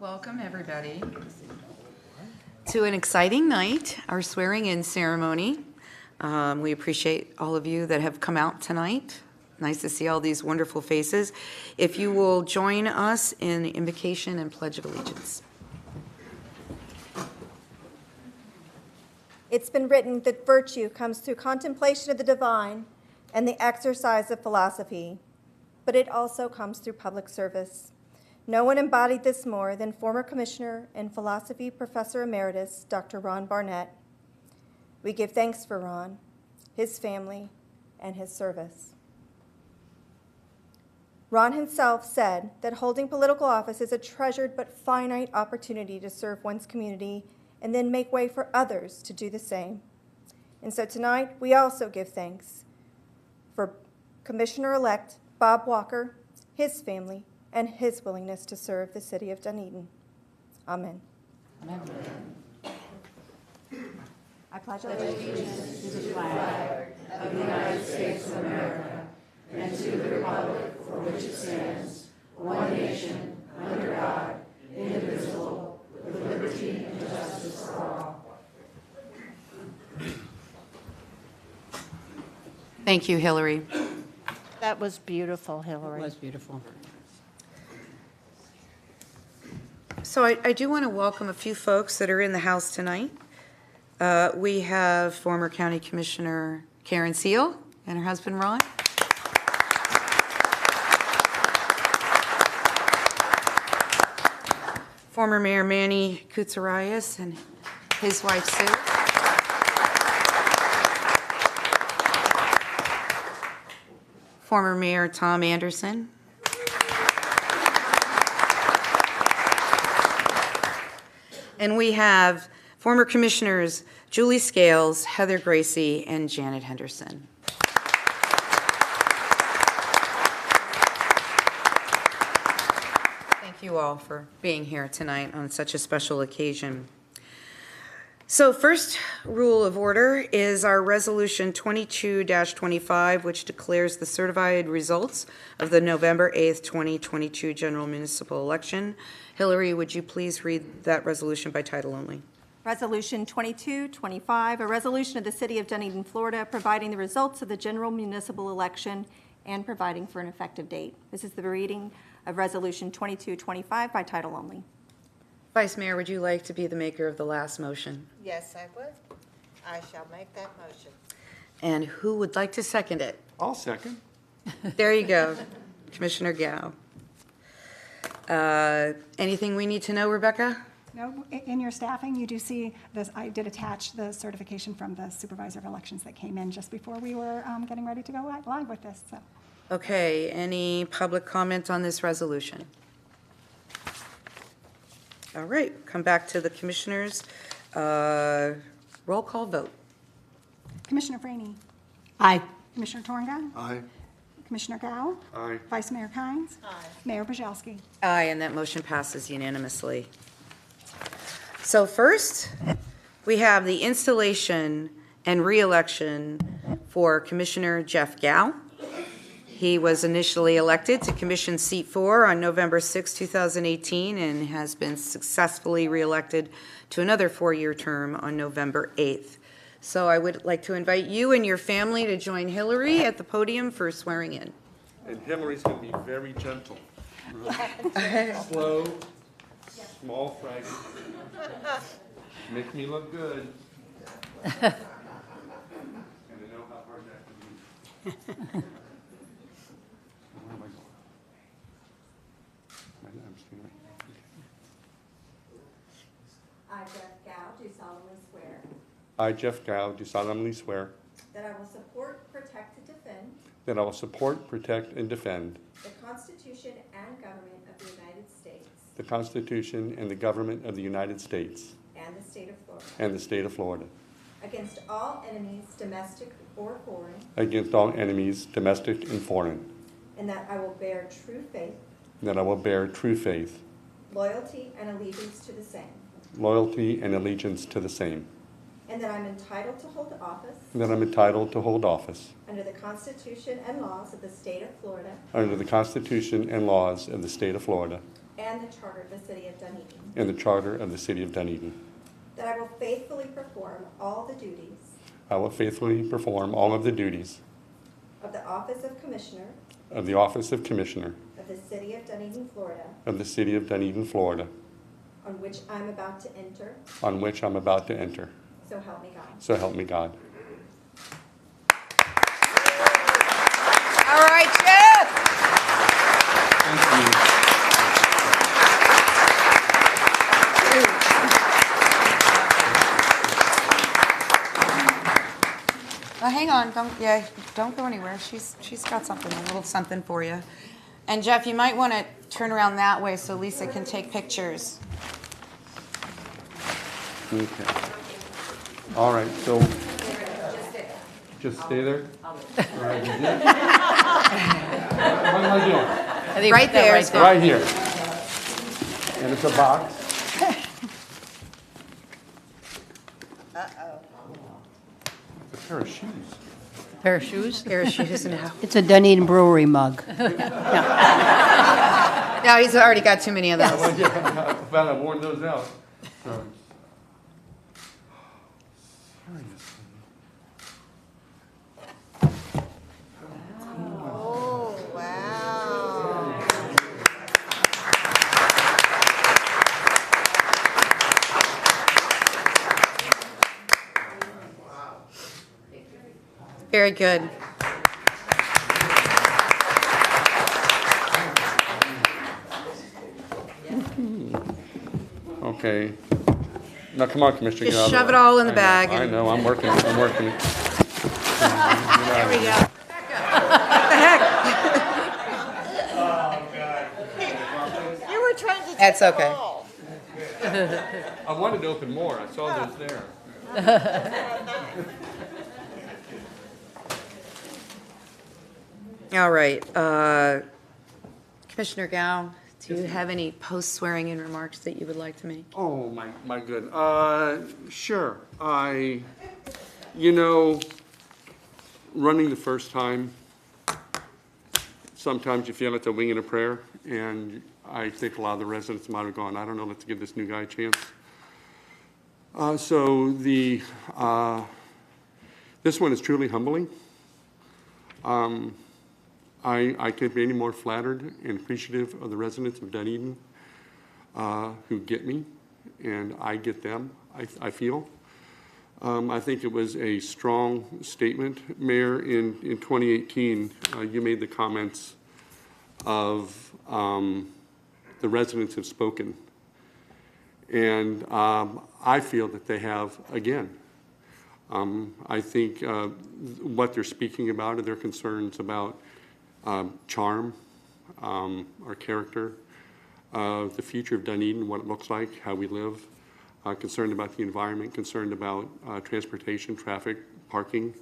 Welcome, everybody, to an exciting night, our swearing-in ceremony. We appreciate all of you that have come out tonight. Nice to see all these wonderful faces. If you will join us in the invocation and pledge of allegiance. It's been written that virtue comes through contemplation of the divine and the exercise of philosophy, but it also comes through public service. No one embodied this more than former Commissioner and Philosophy Professor Emeritus, Dr. Ron Barnett. We give thanks for Ron, his family, and his service. Ron himself said that holding political office is a treasured but finite opportunity to serve one's community and then make way for others to do the same. And so tonight, we also give thanks for Commissioner-elect Bob Walker, his family, and his willingness to serve the city of Dunedin. Amen. Amen. I pledge allegiance to the flag of the United States of America and to the republic for which it stands, one nation, under God, indivisible, with liberty and justice for all. Thank you, Hillary. That was beautiful, Hillary. It was beautiful. So I do want to welcome a few folks that are in the house tonight. We have former County Commissioner Karen Seal and her husband Ron. Former Mayor Manny Koutsarias and his wife Sue. Former Mayor Tom Anderson. And we have former commissioners Julie Scales, Heather Gracie, and Janet Henderson. Thank you all for being here tonight on such a special occasion. So first rule of order is our resolution 22-25, which declares the certified results of the November 8th, 2022 general municipal election. Hillary, would you please read that resolution by title only? Resolution 2225, a resolution of the City of Dunedin, Florida, providing the results of the general municipal election and providing for an effective date. This is the reading of Resolution 2225 by title only. Vice Mayor, would you like to be the maker of the last motion? Yes, I would. I shall make that motion. And who would like to second it? I'll second. There you go, Commissioner Gao. Anything we need to know, Rebecca? No, in your staffing, you do see this. I did attach the certification from the supervisor of elections that came in just before we were getting ready to go live with this. So. Okay, any public comment on this resolution? All right, come back to the commissioners. Roll call vote. Commissioner Franey. Aye. Commissioner Tornga. Aye. Commissioner Gao. Aye. Vice Mayor Kynes. Aye. Mayor Bojalski. Aye, and that motion passes unanimously. So first, we have the installation and re-election for Commissioner Jeff Gao. He was initially elected to Commission Seat 4 on November 6, 2018, and has been successfully re-elected to another 4-year term on November 8th. So I would like to invite you and your family to join Hillary at the podium for swearing in. And Hillary's going to be very gentle. Slow, small fragment. Make me look good. And I know how hard that can be. Where am I going? I'm standing right here. I, Jeff Gao, do solemnly swear I, Jeff Gao, do solemnly swear that I will support, protect, and defend that I will support, protect, and defend the Constitution and government of the United States the Constitution and the government of the United States and the state of Florida and the state of Florida against all enemies, domestic or foreign, against all enemies, domestic and foreign, and that I will bear true faith, and that I will bear true faith, loyalty, and allegiance to the same, loyalty, and allegiance to the same, and that I'm entitled to hold office and that I'm entitled to hold office under the Constitution and laws of the state of Florida, under the Constitution and laws of the state of Florida, and the Charter of the City of Dunedin, and the Charter of the City of Dunedin. that I will faithfully perform all the duties I will faithfully perform all of the duties of the Office of Commissioner of the Office of Commissioner of the City of Dunedin, Florida, of the City of Dunedin, Florida, on which I'm about to enter, on which I'm about to enter. so help me God. So help me God. All right, Jeff. Thank you. Hang on, don't go anywhere. She's got something, a little something for you. And Jeff, you might want to turn around that way so Lisa can take pictures. Okay. All right, so just stay there. All right, you good? What am I doing? Right there. is Right here. And it's a box. It's a pair of shoes. Pair of shoes? Pair of shoes now. It's a Dunedin Brewery mug. No, he's already got too many of those. Well, yeah, I'm glad I worn those out. So. Oh, wow. Very good. Okay. Now, come on, Commissioner. Just get out of the shove it way. all in the I know, bag I and- know, I'm working. There we go. What the heck? You were trying to take That's them okay. all. I wanted to open more. I saw those there. All right. Commissioner Gao, do you have any post-swearing-in remarks that you would like to make? Oh, my good. Sure. Running the first time, sometimes you feel it's a wing and a prayer, and I think a lot of the residents might have gone, I don't know, let's give this new guy a chance. This one is truly humbling. I can't be any more flattered and appreciative of the residents of Dunedin who get me, and I get them, I feel. I think it was a strong statement. Mayor, in 2018, you made the comments of the residents have spoken. And I feel that they have again. I think what they're speaking about are their concerns about charm, our character, the future of Dunedin, what it looks like, how we live, concerned about the environment, concerned about transportation, traffic, parking,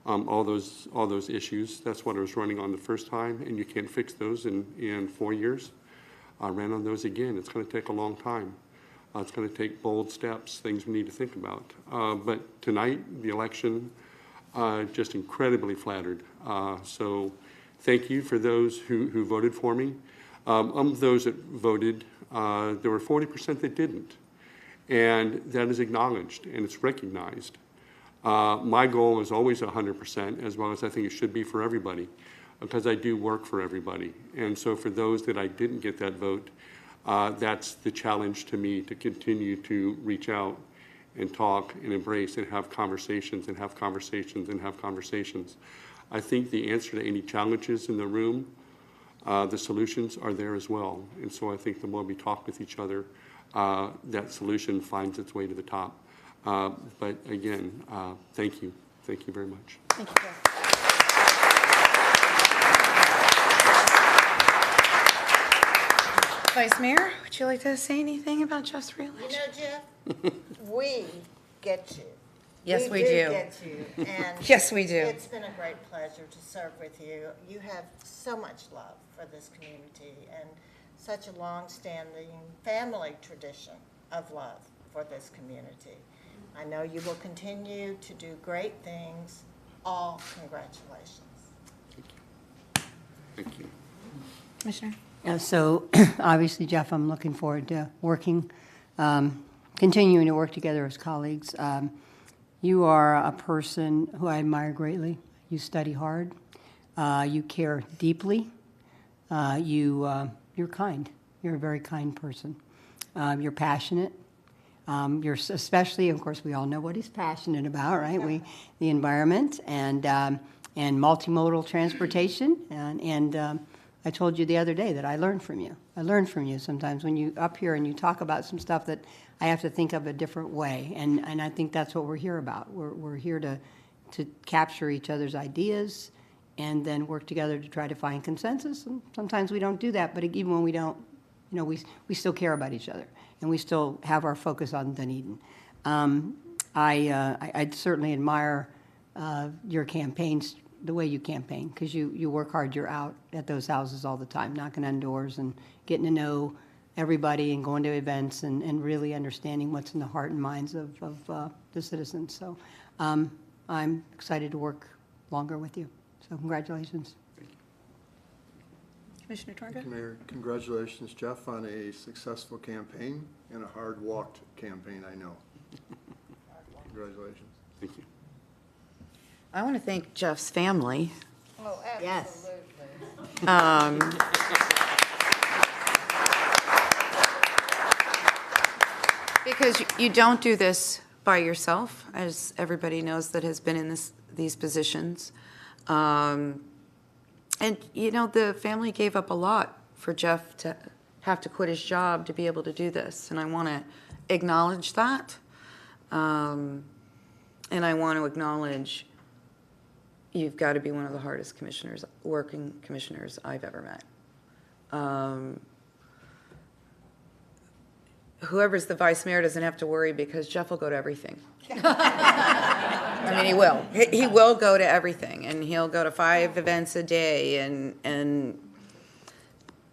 all those issues. That's what I was running on the first time, and you can't fix those in 4 years. I ran on those again. It's going to take a long time. It's going to take bold steps, things we need to think about. But tonight, the election, just incredibly flattered. So thank you for those who voted for me. Of those that voted, there were 40% that didn't. And that is acknowledged and it's recognized. My goal is always 100%, as well as I think it should be for everybody, because I do work for everybody. And so for those that I didn't get that vote, that's the challenge to me, to continue to reach out and talk and embrace and have conversations and have conversations and have conversations. I think the answer to any challenges in the room, the solutions are there as well. And so I think the more we talk with each other, that solution finds its way to the top. But again, thank you. Thank you very much. Thank you, Jeff. Vice Mayor, would you like to say anything about Jeff's You reelection? know, Jeff, we get you. Yes, we do. Get you. And Yes, we do. It's been a great pleasure to serve with you. You have so much love for this community and such a long-standing family tradition of love for this community. I know you will continue to do great things. All congratulations. Thank you. Commissioner? Yeah, so obviously, Jeff, I'm looking forward to continuing to work together as colleagues. You are a person who I admire greatly. You study hard. You care deeply. You're kind. You're a very kind person. You're passionate. You're especially, of course, we all know what he's passionate about, right? The environment and multimodal transportation. And I told you the other day that I learned from you. I learn from you sometimes when you up here and you talk about some stuff that I have to think of a different way. And I think that's what we're here about. We're here to capture each other's ideas and then work together to try to find consensus. And sometimes we don't do that, but even when we don't, we still care about each other, and we still have our focus on Dunedin. I certainly admire your campaigns, the way you campaign, because you work hard. You're out at those houses all the time, knocking on doors and getting to know everybody and going to events and really understanding what's in the heart and minds of the citizens. So I'm excited to work longer with you. So congratulations. Commissioner Torga? Thank you, Mayor. Congratulations, Jeff, on a successful campaign and a hard-walked campaign, I know. Congratulations. Thank you. I want to thank Jeff's family. Oh, Yes. absolutely. Because you don't do this by yourself, as everybody knows that has been in these positions. And, the family gave up a lot for Jeff to have to quit his job to be able to do this. And I want to acknowledge that. And I want to acknowledge you've got to be one of the hardest working commissioners I've ever met. Whoever's the vice mayor doesn't have to worry because Jeff will go to everything. I mean, he will. He will go to everything, and he'll go to 5 events a day. And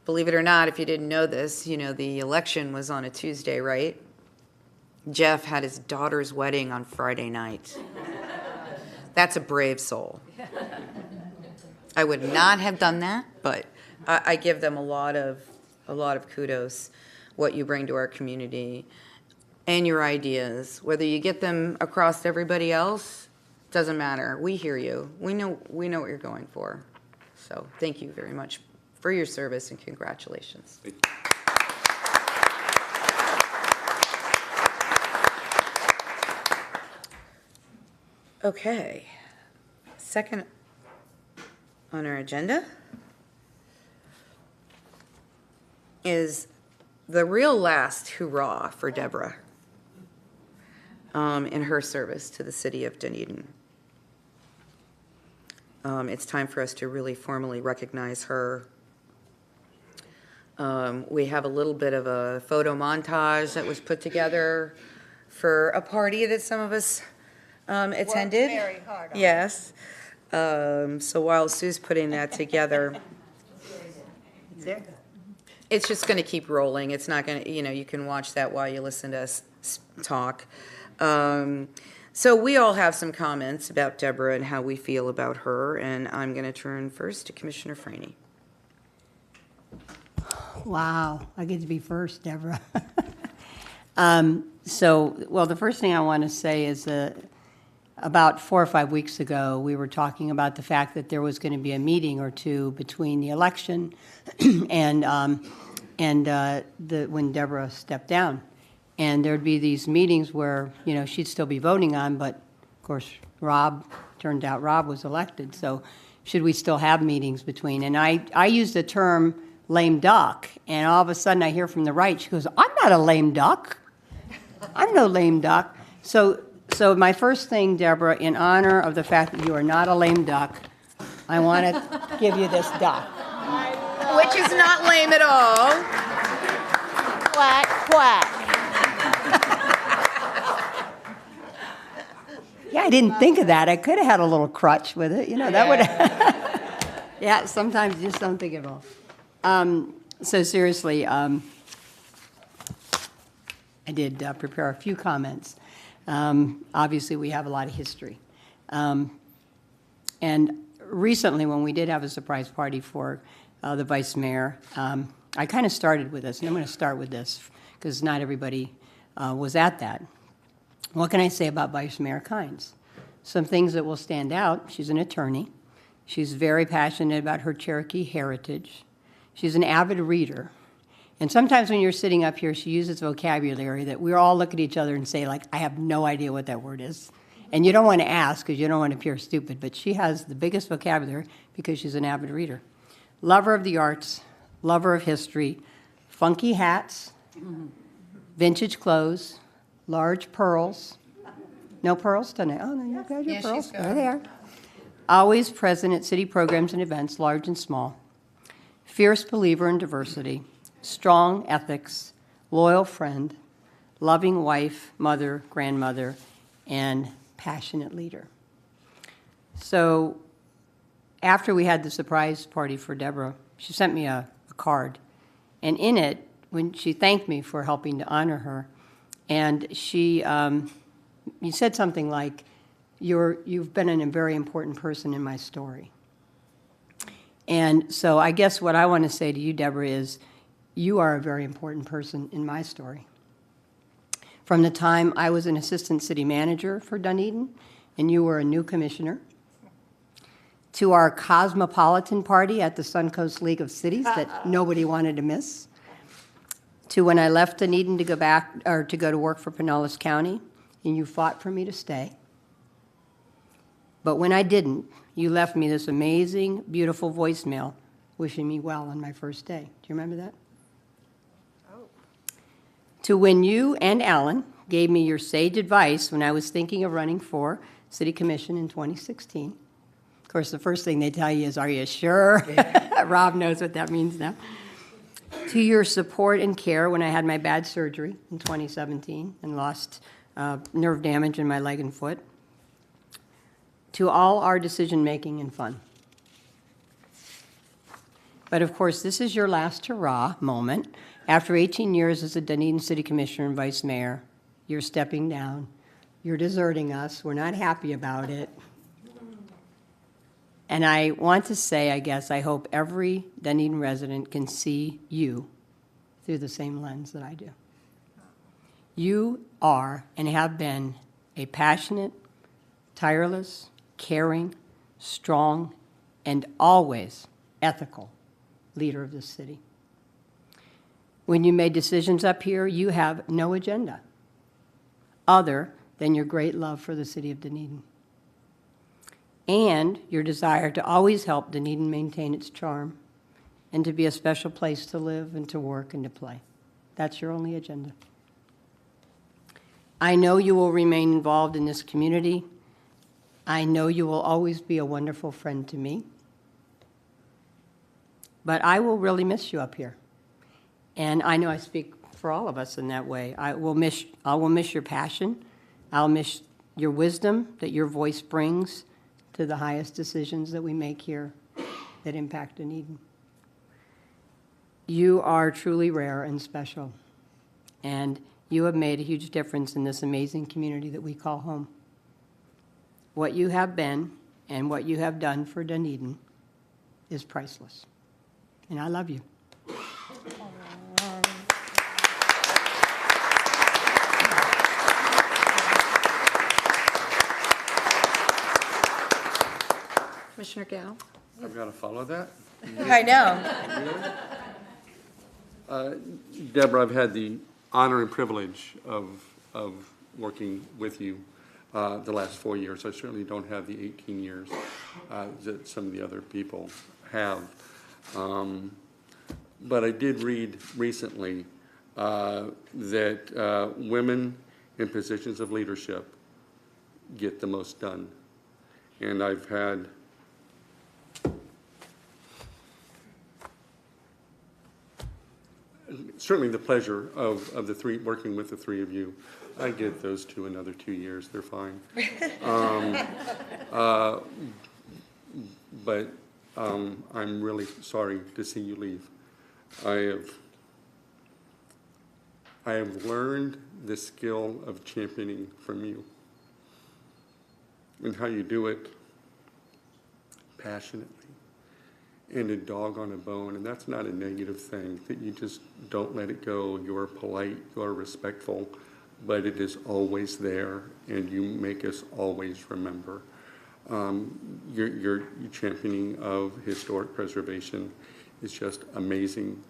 believe it or not, if you didn't know this, the election was on a Tuesday, right? Jeff had his daughter's wedding on Friday night. That's a brave soul. I would not have done that, but I give them a lot of kudos, what you bring to our community and your ideas. Whether you get them across to everybody else, doesn't matter. We hear you. We know what you're going for. So thank you very much for your service and congratulations. Thank you. Okay, second on our agenda is the real last hurrah for Deborah in her service to the city of Dunedin. It's time for us to really formally recognize her. We have a little bit of a photo montage that was put together for a party that some of us attended. Worked very hard on it. Yes. So while Sue's putting that together, it's just going to keep rolling. It's not going to, you can watch that while you listen to us talk. So we all have some comments about Deborah and how we feel about her, and I'm going to turn first to Commissioner Franey. Wow, I get to be first, Deborah. The first thing I want to say is about 4 or 5 weeks ago, we were talking about the fact that there was going to be a meeting or two between the election and when Deborah stepped down. And there'd be these meetings where, she'd still be voting on, but of course, turned out Rob was elected. So should we still have meetings between? And I used the term lame duck, and all of a sudden I hear from the right, she goes, I'm not a lame duck. I'm no lame duck. So my first thing, Deborah, in honor of the fact that you are not a lame duck, I want to give you this duck. Which is not lame at all. Quack, quack. Yeah, I didn't think of that. I could have had a little crutch with it. That would have. Yeah, sometimes you just don't think of it all. So seriously, I did prepare a few comments. Obviously, we have a lot of history. And recently, when we did have a surprise party for the vice mayor, I kind of started with this, and I'm going to start with this because not everybody was at that. What can I say about Vice Mayor Kynes? Some things that will stand out. She's an attorney. She's very passionate about her Cherokee heritage. She's an avid reader. And sometimes when you're sitting up here, she uses vocabulary that we all look at each other and say, like, I have no idea what that word is. And you don't want to ask because you don't want to appear stupid, but she has the biggest vocabulary because she's an avid reader. Lover of the arts, lover of history, funky hats, vintage clothes, large pearls. No pearls tonight? Oh, no, you got your pearls. There they are. Always present at city programs and events, large and small. Fierce believer in diversity, strong ethics, loyal friend, loving wife, mother, grandmother, and passionate leader. So after we had the surprise party for Deborah, she sent me a card. And in it, when she thanked me for helping to honor her, and she, you said something like, you've been a very important person in my story. And so I guess what I want to say to you, Deborah, is you are a very important person in my story. From the time I was an assistant city manager for Dunedin, and you were a new commissioner, to our cosmopolitan party at the Suncoast League of Cities that nobody wanted to miss, to when I left Dunedin to go back, or to go to work for Pinellas County, and you fought for me to stay. But when I didn't, you left me this amazing, beautiful voicemail wishing me well on my first day. Do you remember that? Oh. To when you and Alan gave me your sage advice when I was thinking of running for City Commission in 2016. Of course, the first thing they tell you is, are you sure? Rob knows what that means now. To your support and care when I had my bad surgery in 2017 and lost nerve damage in my leg and foot. To all our decision-making and fun. But of course, this is your last hurrah moment. After 18 years as a Dunedin City Commissioner and Vice Mayor, you're stepping down. You're deserting us. We're not happy about it. And I want to say, I guess, I hope every Dunedin resident can see you through the same lens that I do. You are and have been a passionate, tireless, caring, strong, and always ethical leader of this city. When you made decisions up here, you have no agenda other than your great love for the city of Dunedin and your desire to always help Dunedin maintain its charm and to be a special place to live and to work and to play. That's your only agenda. I know you will remain involved in this community. I know you will always be a wonderful friend to me. But I will really miss you up here. And I know I speak for all of us in that way. I will miss your passion. I'll miss your wisdom that your voice brings to the highest decisions that we make here that impact Dunedin. You are truly rare and special. And you have made a huge difference in this amazing community that we call home. What you have been and what you have done for Dunedin is priceless. And I love you. Commissioner Gao? I've got to follow that. I know. Deborah, I've had the honor and privilege of working with you the last 4 years. I certainly don't have the 18 years that some of the other people have. But I did read recently that women in positions of leadership get the most done. And I've had certainly the pleasure of working with the three of you. I give those two another 2 years, they're fine. But I'm really sorry to see you leave. I have learned the skill of championing from you and how you do it passionately and a dog on a bone, and that's not a negative thing, that you just don't let it go. You're polite, you're respectful, but it is always there, and you make us always remember. Your championing of historic preservation is just amazing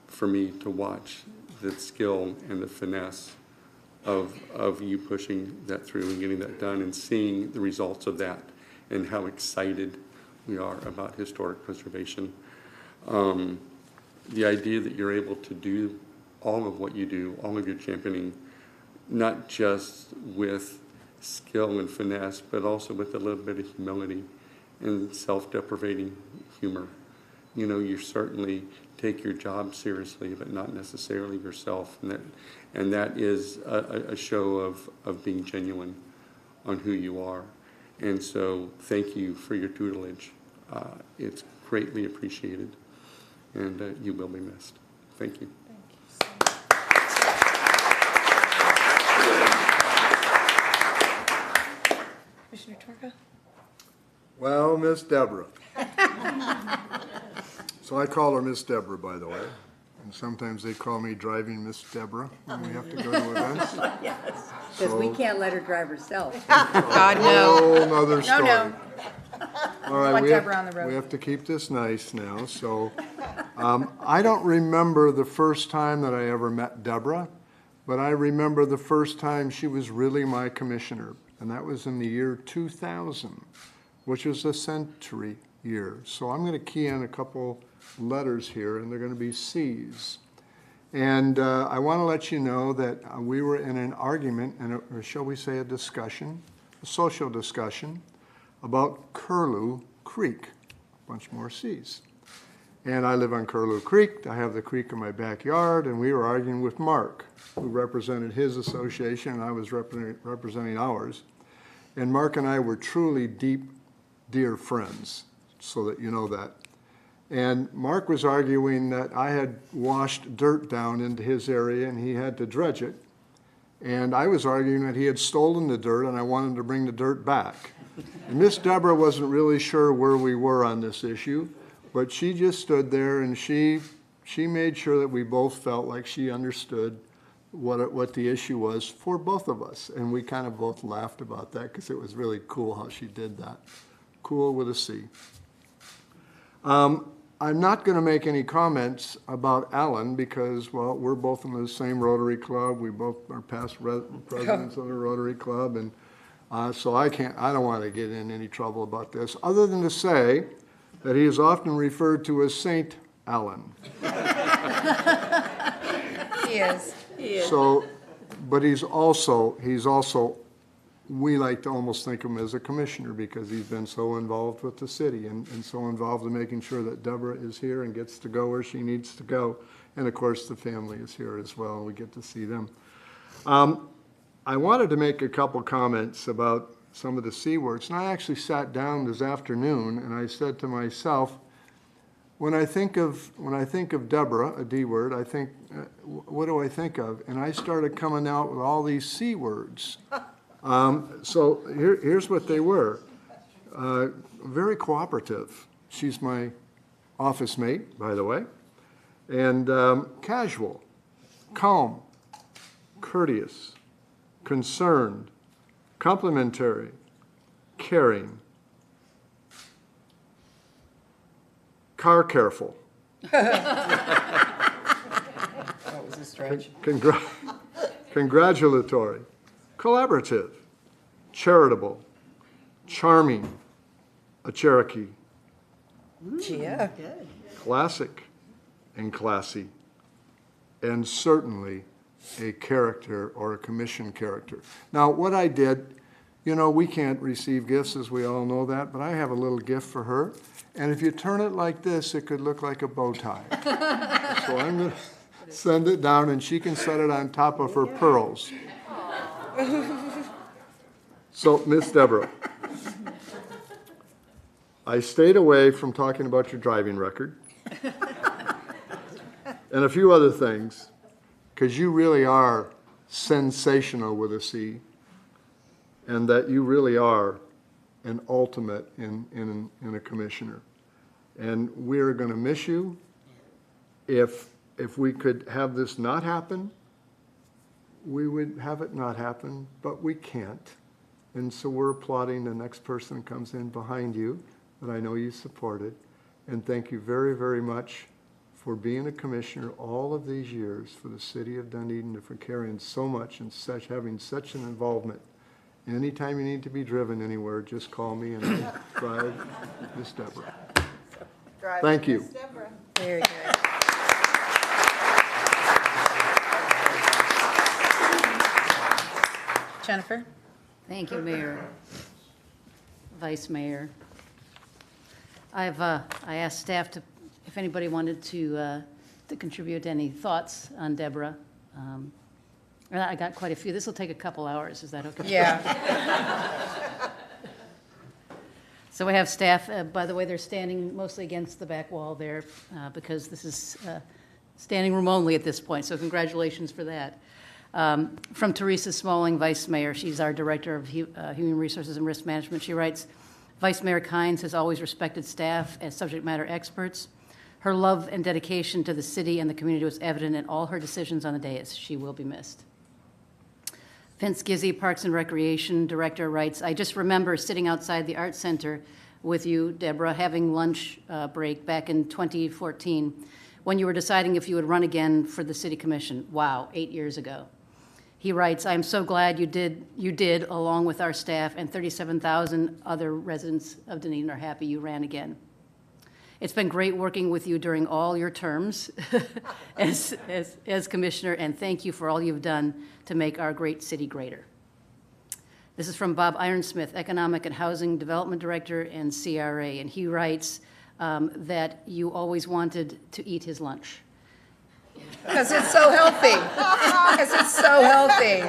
for me to watch, the skill and the finesse of you pushing that through and getting that done and seeing the results of that and how excited we are about historic preservation. The idea that you're able to do all of what you do, all of your championing, not just with skill and finesse, but also with a little bit of humility and self-deprecating humor. You know, you certainly take your job seriously, but not necessarily yourself. And that is a show of being genuine on who you are. And so thank you for your tutelage. It's greatly appreciated, and you will be missed. Thank you. Commissioner Torka? Well, Miss Deborah. So I call her Miss Deborah, by the way. And sometimes they call me Driving Miss Deborah when we have to go to events. Yes, because we can't let her drive herself. God, no. Whole nother story. No. All right, Want we have, Deborah on the road. we have to keep this nice now. So I don't remember the first time that I ever met Deborah, but I remember the first time she was really my commissioner, and that was in the year 2000, which was a century year. So I'm going to key in a couple letters here, and they're going to be C's. And I want to let you know that we were in an argument, or shall we say a discussion, a social discussion, about Curlew Creek, a bunch more C's. And I live on Curlew Creek. I have the creek in my backyard, and we were arguing with Mark, who represented his association, and I was representing ours. And Mark and I were truly deep, dear friends, so that you know that. And Mark was arguing that I had washed dirt down into his area and he had to dredge it. And I was arguing that he had stolen the dirt and I wanted to bring the dirt back. And Miss Deborah wasn't really sure where we were on this issue, but she just stood there and she made sure that we both felt like she understood what the issue was for both of us. And we kind of both laughed about that because it was really cool how she did that. Cool with a C. I'm not going to make any comments about Alan because, well, we're both in the same Rotary Club. We both are past presidents of the Rotary Club, and so I don't want to get in any trouble about this, other than to say that he is often referred to as Saint Alan. He is. So, but he's also, we like to almost think of him as a commissioner because he's been so involved with the city and so involved in making sure that Deborah is here and gets to go where she needs to go. And of course, the family is here as well, and we get to see them. I wanted to make a couple comments about some of the C words, and I actually sat down this afternoon and I said to myself, when I think of Deborah, a D word, I think, what do I think of? And I started coming out with all these C words. So here's what they were. Very cooperative. She's my office mate, by the way. And casual, calm, courteous, concerned, complimentary, caring, car careful. That was a stretch. Congratulatory, collaborative, charitable, charming, a Cherokee, Yeah. classic and classy, and certainly a character or a commission character. Now, what I did, you know, we can't receive gifts, as we all know that, but I have a little gift for her. And if you turn it like this, it could look like a bow tie. So I'm going to send it down, and she can set it on top of her pearls. So, Miss Deborah, I stayed away from talking about your driving record and a few other things, because you really are sensational with a C, and that you really are an ultimate in a commissioner. And we're going to miss you. If we could have this not happen, we would have it not happen, but we can't. And so we're applauding the next person that comes in behind you that I know you supported. And thank you very, very much for being a commissioner all of these years for the city of Dunedin, and for carrying so much and having such an involvement. Anytime you need to be driven anywhere, just call me and I'll drive Miss Deborah. Thank you. Very good. Jennifer? Thank you, Mayor, Vice Mayor. I asked staff if anybody wanted to contribute any thoughts on Deborah. And I got quite a few. This will take a couple hours. Is that okay? Yeah. So we have staff, by the way, they're standing mostly against the back wall there because this is standing room only at this point, so congratulations for that. From Teresa Smalling, Vice Mayor, she's our Director of Human Resources and Risk Management. She writes, Vice Mayor Kynes has always respected staff as subject matter experts. Her love and dedication to the city and the community was evident in all her decisions on the dais. She will be missed. Vince Gizzi, Parks and Recreation Director, writes, I just remember sitting outside the Arts Center with you, Deborah, having lunch break back in 2014 when you were deciding if you would run again for the City Commission. Wow, 8 years ago. He writes, I'm so glad you did, along with our staff, and 37,000 other residents of Dunedin are happy you ran again. It's been great working with you during all your terms as commissioner, and thank you for all you've done to make our great city greater. This is from Bob Ironsmith, Economic and Housing Development Director and CRA, and he writes that you always wanted to eat his lunch. Because it's so healthy. Because it's so healthy.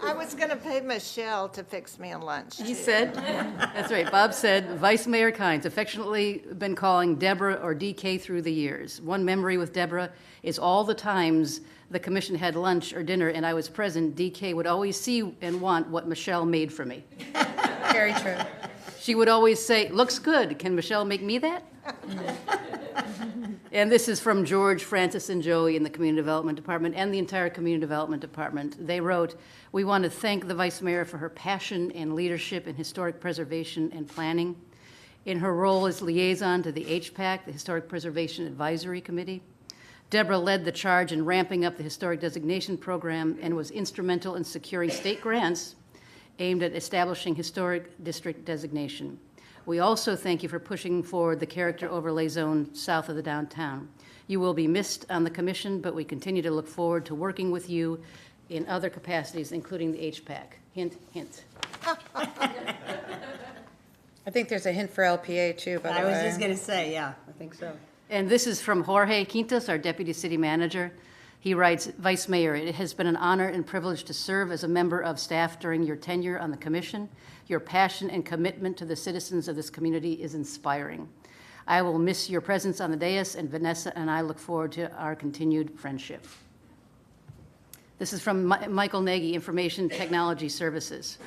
I was going to pay Michelle to fix me a lunch. He too. said, that's right, Bob said, Vice Mayor Kynes, affectionately been calling Deborah or DK through the years. One memory with Deborah is all the times the commission had lunch or dinner and I was present, DK would always see and want what Michelle made for me. Very true. She would always say, looks good, can Michelle make me that? And this is from George, Francis, and Joey in the Community Development Department and the entire Community Development Department. They wrote, we want to thank the Vice Mayor for her passion and leadership in historic preservation and planning. In her role as liaison to the HPAC, the Historic Preservation Advisory Committee, Deborah led the charge in ramping up the Historic Designation Program and was instrumental in securing state grants aimed at establishing historic district designation. We also thank you for pushing forward the character overlay zone south of the downtown. You will be missed on the commission, but we continue to look forward to working with you in other capacities, including the HPAC. Hint, hint. I think there's a hint for LPA too, by the way. I was just going to say, yeah, I think so. And this is from Jorge Quintas, our Deputy City Manager. He writes, Vice Mayor, it has been an honor and privilege to serve as a member of staff during your tenure on the commission. Your passion and commitment to the citizens of this community is inspiring. I will miss your presence on the dais, and Vanessa and I look forward to our continued friendship. This is from Michael Nagy, Information Technology Services,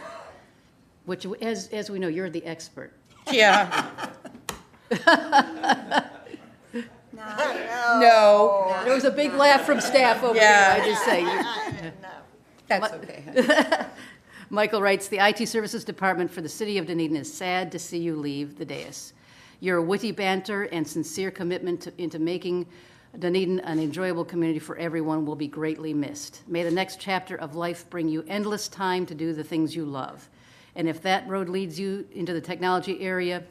which, as we know, you're the expert. Yeah. No. There was a big laugh from staff over Yeah. here, I just say. I didn't know. That's okay. Michael writes, the IT Services Department for the City of Dunedin is sad to see you leave the dais. Your witty banter and sincere commitment into making Dunedin an enjoyable community for everyone will be greatly missed. May the next chapter of life bring you endless time to do the things you love. And if that road leads you into the technology area,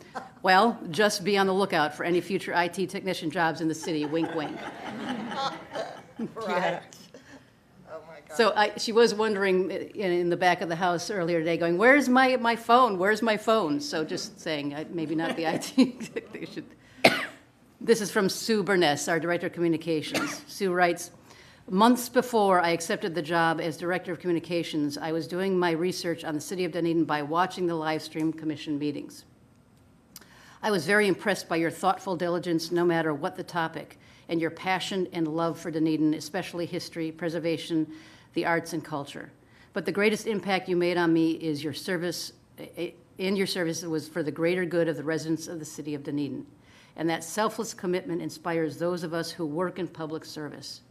well, just be on the lookout for any future IT technician jobs in the city, wink, wink. Right. Oh, my God. So she was wondering in the back of the house earlier today, going, where's my phone? Where's my phone? So just saying, maybe not the IT technician. This is from Sue Burness, our Director of Communications. Sue writes, months before I accepted the job as Director of Communications, I was doing my research on the City of Dunedin by watching the live stream commission meetings. I was very impressed by your thoughtful diligence, no matter what the topic, and your passion and love for Dunedin, especially history, preservation, the arts, and culture. But the greatest impact you made on me is your service. In your service was for the greater good of the residents of the City of Dunedin. and that selfless commitment inspires those of us who work in public service.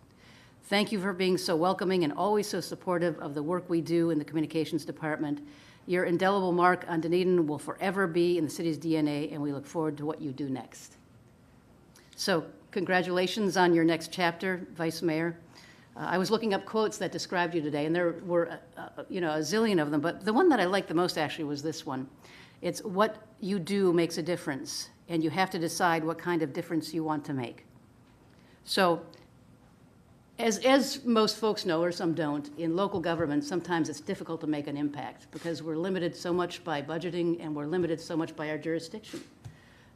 Thank you for being so welcoming and always so supportive of the work we do in the communications department. Your indelible mark on Dunedin will forever be in the city's DNA, and we look forward to what you do next. So congratulations on your next chapter, Vice Mayor. I was looking up quotes that described you today, and there were a zillion of them, but the one that I liked the most actually was this one. It's what you do makes a difference, and you have to decide what kind of difference you want to make. So as most folks know, or some don't, in local government, sometimes it's difficult to make an impact because we're limited so much by budgeting and we're limited so much by our jurisdiction.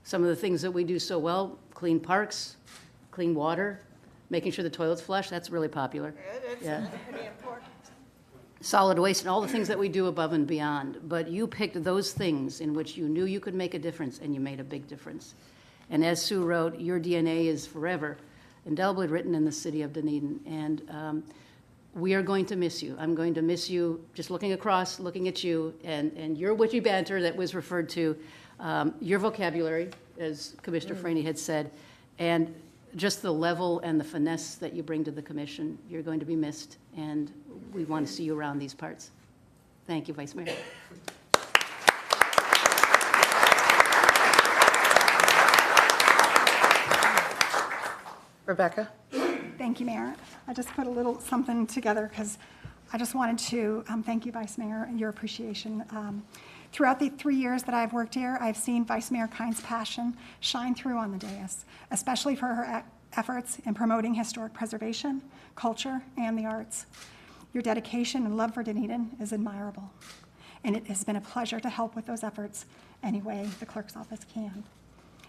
Some of the things that we do so well, clean parks, clean water, making sure the toilets flush, that's really popular. It's pretty important. Solid waste and all the things that we do above and beyond. But you picked those things in which you knew you could make a difference, and you made a big difference. And as Sue wrote, your DNA is forever indelibly written in the city of Dunedin, and we are going to miss you. I'm going to miss you just looking across, looking at you, and your witty banter that was referred to, your vocabulary, as Commissioner Franey had said, and just the level and the finesse that you bring to the commission. You're going to be missed, and we want to see you around these parts. Thank you, Vice Mayor. Rebecca? Thank you, Mayor. I just put a little something together because I just wanted to thank you, Vice Mayor, and your appreciation. Throughout the 3 years that I've worked here, I've seen Vice Mayor Kine's passion shine through on the dais, especially for her efforts in promoting historic preservation, culture, and the arts. Your dedication and love for Dunedin is admirable, and it has been a pleasure to help with those efforts any way the clerk's office can.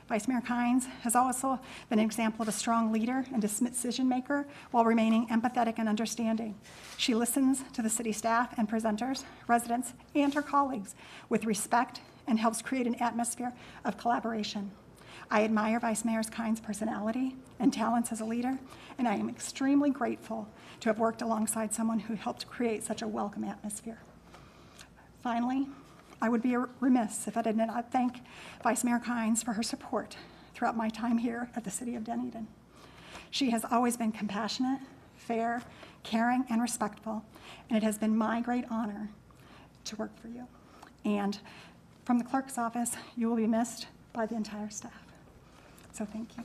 Vice Mayor Kynes has also been an example of a strong leader and decision maker while remaining empathetic and understanding. She listens to the city staff and presenters, residents, and her colleagues with respect and helps create an atmosphere of collaboration. I admire Vice Mayor Kynes' personality and talents as a leader, and I am extremely grateful to have worked alongside someone who helped create such a welcome atmosphere. Finally, I would be remiss if I did not thank Vice Mayor Kynes for her support throughout my time here at the City of Dunedin. She has always been compassionate, fair, caring, and respectful, and it has been my great honor to work for you. And from the clerk's office, you will be missed by the entire staff. So thank you.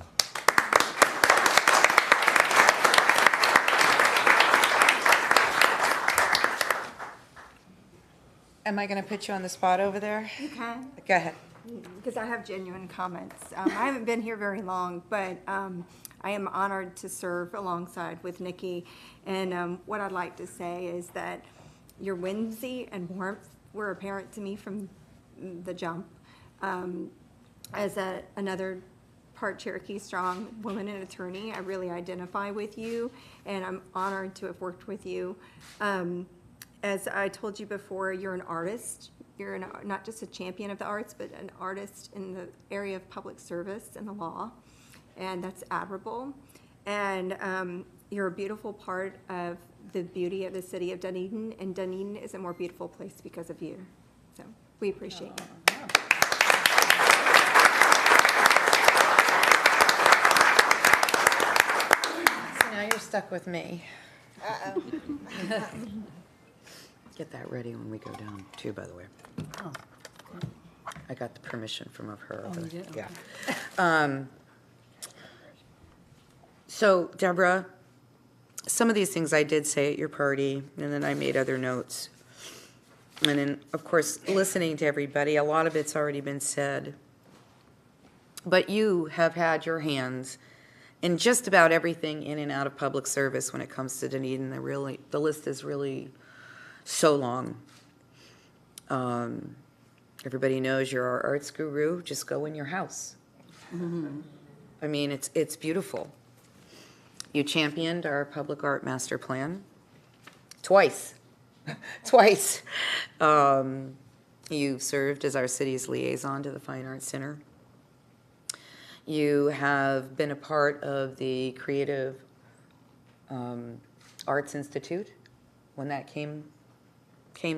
Am I going to put you on the spot over there? You can, Go ahead. because I have genuine comments. I haven't been here very long, but I am honored to serve alongside with Nikki. And what I'd like to say is that your whimsy and warmth were apparent to me from the jump. As another part Cherokee strong woman and attorney, I really identify with you, and I'm honored to have worked with you. As I told you before, you're an artist. You're not just a champion of the arts, but an artist in the area of public service and the law, and that's admirable. And you're a beautiful part of the beauty of the city of Dunedin, and Dunedin is a more beautiful place because of you. So we appreciate you. So now you're stuck with me. Uh-oh. Get that ready when we go down, too, by the way. Oh, I got the permission from her. Oh, you did? Yeah. So, Deborah, some of these things I did say at your party, and then I made other notes. And then, of course, listening to everybody, a lot of it's already been said. But you have had your hands in just about everything in and out of public service when it comes to Dunedin. The list is really so long. Everybody knows you're our arts guru. Just go in your house. Mm-hmm. I mean, it's beautiful. You championed our public art master plan twice. Twice. You served as our city's liaison to the Fine Arts Center. You have been a part of the Creative Arts Institute when that came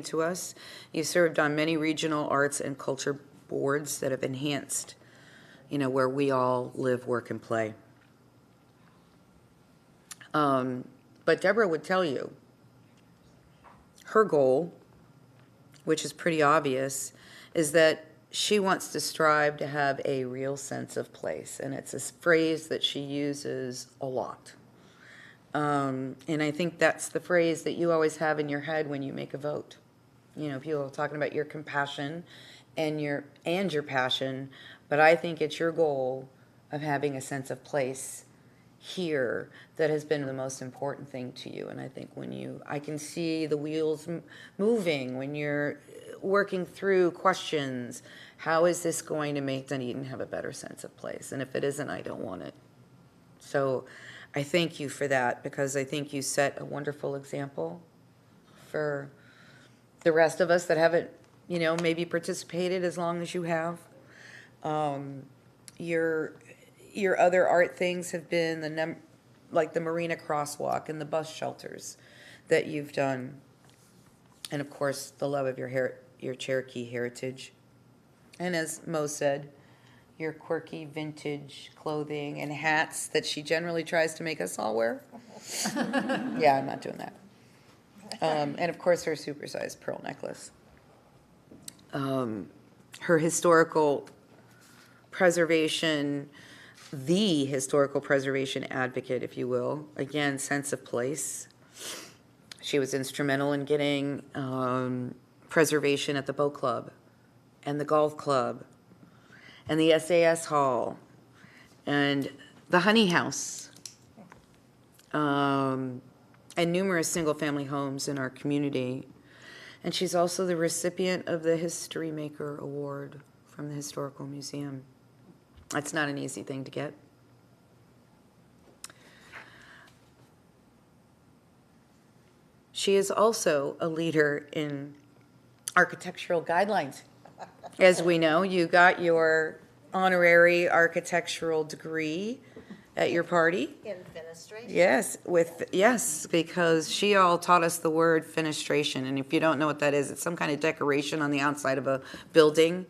to us. You served on many regional arts and culture boards that have enhanced where we all live, work, and play. But Deborah would tell you her goal, which is pretty obvious, is that she wants to strive to have a real sense of place. And it's a phrase that she uses a lot. And I think that's the phrase that you always have in your head when you make a vote. People are talking about your compassion and your passion, but I think it's your goal of having a sense of place here that has been the most important thing to you. And I think I can see the wheels moving when you're working through questions. How is this going to make Dunedin have a better sense of place? And if it isn't, I don't want it. So I thank you for that, because I think you set a wonderful example for the rest of us that haven't, maybe participated as long as you have. Your other art things have been like the Marina Crosswalk and the bus shelters that you've done. And of course, the love of your Cherokee heritage. And as Mo said, your quirky vintage clothing and hats that she generally tries to make us all wear. Yeah, I'm not doing that. And of course, her supersized pearl necklace. Her historical preservation, the historical preservation advocate, if you will. Again, sense of place. She was instrumental in getting preservation at the Boat Club and the Golf Club and the SAS Hall and the Honey House, and numerous single-family homes in our community. And she's also the recipient of the History Maker Award from the Historical Museum. That's not an easy thing to get. She is also a leader in architectural guidelines. As we know, you got your honorary architectural degree at your party. In fenestration. Yes, because she all taught us the word fenestration. And if you don't know what that is, it's some kind of decoration on the outside of a building.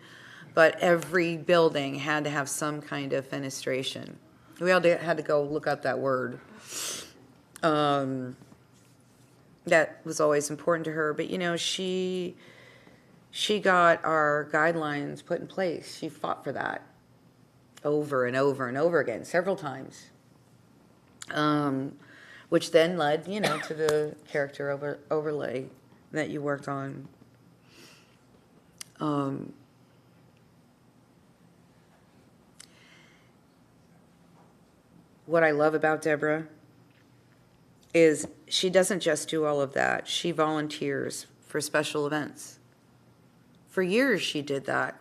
But every building had to have some kind of fenestration. We all had to go look up that word. That was always important to her. But, she got our guidelines put in place. She fought for that over and over and over again, several times, which then led, to the character overlay that you worked on. What I love about Deborah is she doesn't just do all of that. She volunteers for special events. For years she did that.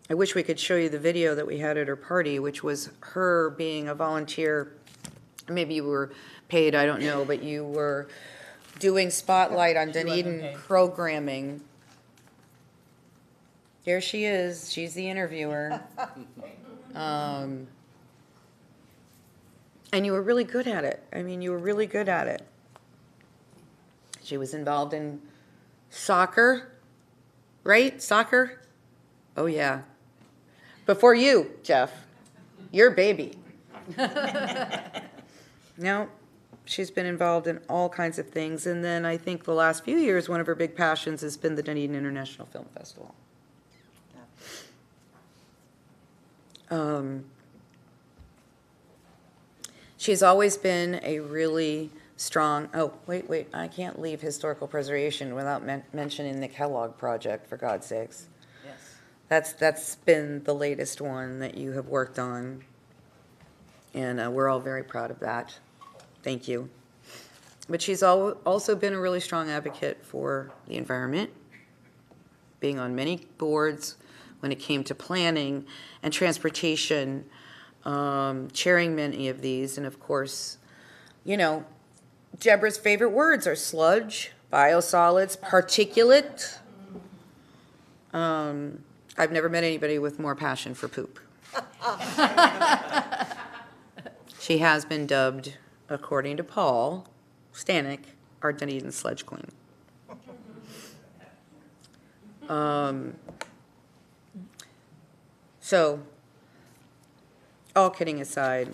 I wish we could show you the video that we had at her party, which was her being a volunteer. Maybe you were paid, I don't know, but you were doing spotlight on Dunedin programming. Here she is. She's the interviewer. And you were really good at it. You were really good at it. She was involved in soccer, right? Soccer? Oh, yeah. Before you, Jeff. Your baby. No, she's been involved in all kinds of things. And then I think the last few years, one of her big passions has been the Dunedin International Film Festival. She's always been a really strong, wait, I can't leave historical preservation without mentioning the Kellogg Project, for God's sakes. Yes. That's been the latest one that you have worked on, and we're all very proud of that. Thank you. But she's also been a really strong advocate for the environment, being on many boards when it came to planning and transportation, chairing many of these. And of course, Deborah's favorite words are sludge, biosolids, particulate. I've never met anybody with more passion for poop. She has been dubbed, according to Paul Stanek, our Dunedin Sludge Queen. So, all kidding aside,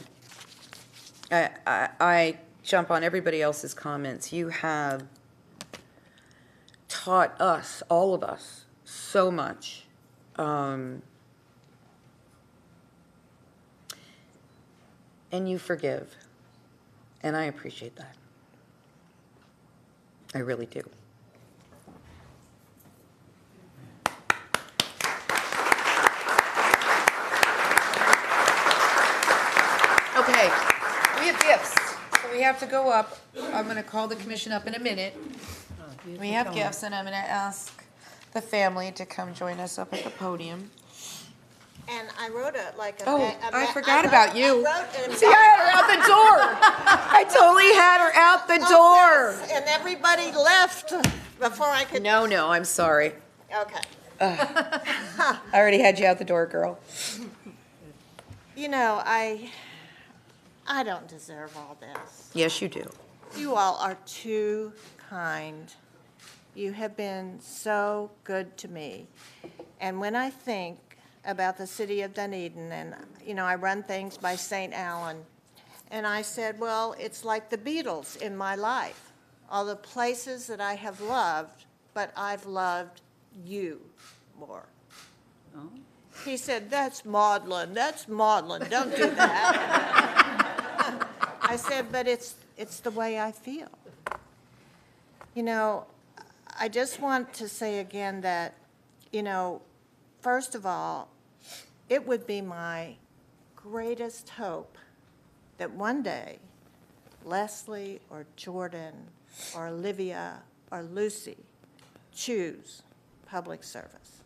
I jump on everybody else's comments. You have taught us, all of us, so much. And you forgive. And I appreciate that. I really do. Okay, we have gifts. So we have to go up. I'm going to call the commission up in a minute. We have gifts, and I'm going to ask the family to come join us up at the podium. And I wrote I forgot about you. I See, I had her out the door. I totally had her out the door. and everybody left before I could. No, I'm sorry. Okay. I already had you out the door, girl. You know, I don't deserve all this. Yes, you do. You all are too kind. You have been so good to me. And when I think about the city of Dunedin, and, you know, I run things by St. Allen, and I said, well, it's like the Beatles in my life. All the places that I have loved, but I've loved you more. Oh. He said, that's maudlin, don't do that. I said, but it's the way I feel. You know, I just want to say again that, you know, first of all, it would be my greatest hope that one day Leslie or Jordan or Olivia or Lucy choose public service.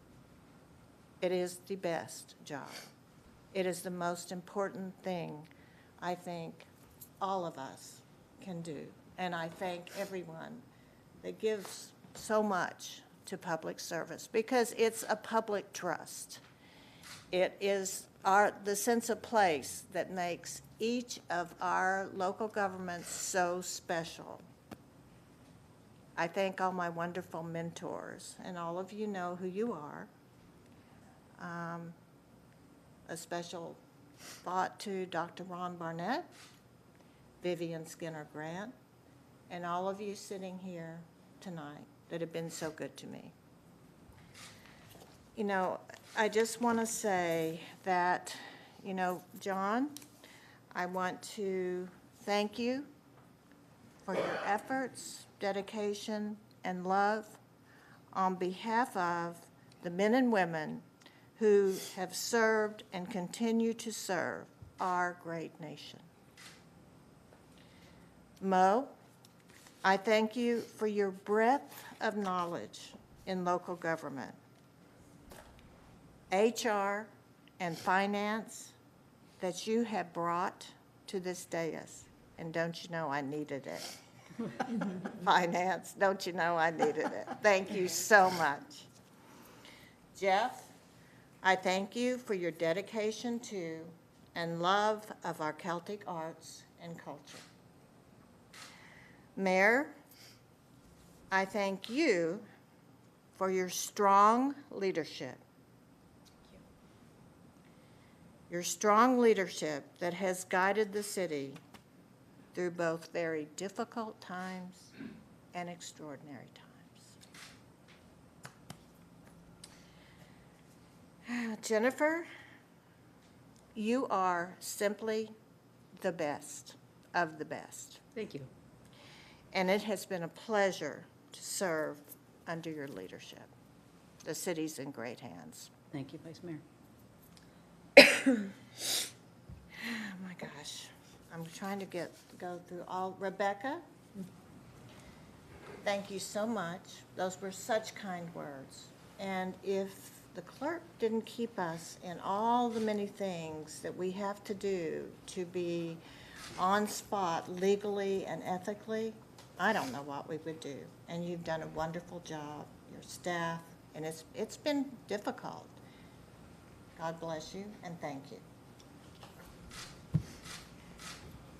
It is the best job. It is the most important thing I think all of us can do. And I thank everyone that gives so much to public service because it's a public trust. It is the sense of place that makes each of our local governments so special. I thank all my wonderful mentors, and all of you know who you are. A special thought to Dr. Ron Barnett, Vivian Skinner Grant, and all of you sitting here tonight that have been so good to me. You know, I just want to say that, you know, John, I want to thank you for your efforts, dedication, and love on behalf of the men and women who have served and continue to serve our great nation. Mo, I thank you for your breadth of knowledge in local government, HR, and finance that you have brought to this dais. And don't you know I needed it? Finance, don't you know I needed it? Thank you so much. Jeff, I thank you for your dedication to and love of our Celtic arts and culture. Mayor, I thank you for your strong leadership. Your strong leadership that has guided the city through both very difficult times and extraordinary times. Jennifer, you are simply the best of the best. Thank you. And it has been a pleasure to serve under your leadership. The city's in great hands. Thank you, Vice Mayor. Oh my gosh, I'm trying to go through all. Rebecca, thank you so much. Those were such kind words. And if the clerk didn't keep us in all the many things that we have to do to be on spot legally and ethically, I don't know what we would do. And you've done a wonderful job, your staff, and it's been difficult. God bless you, and thank you.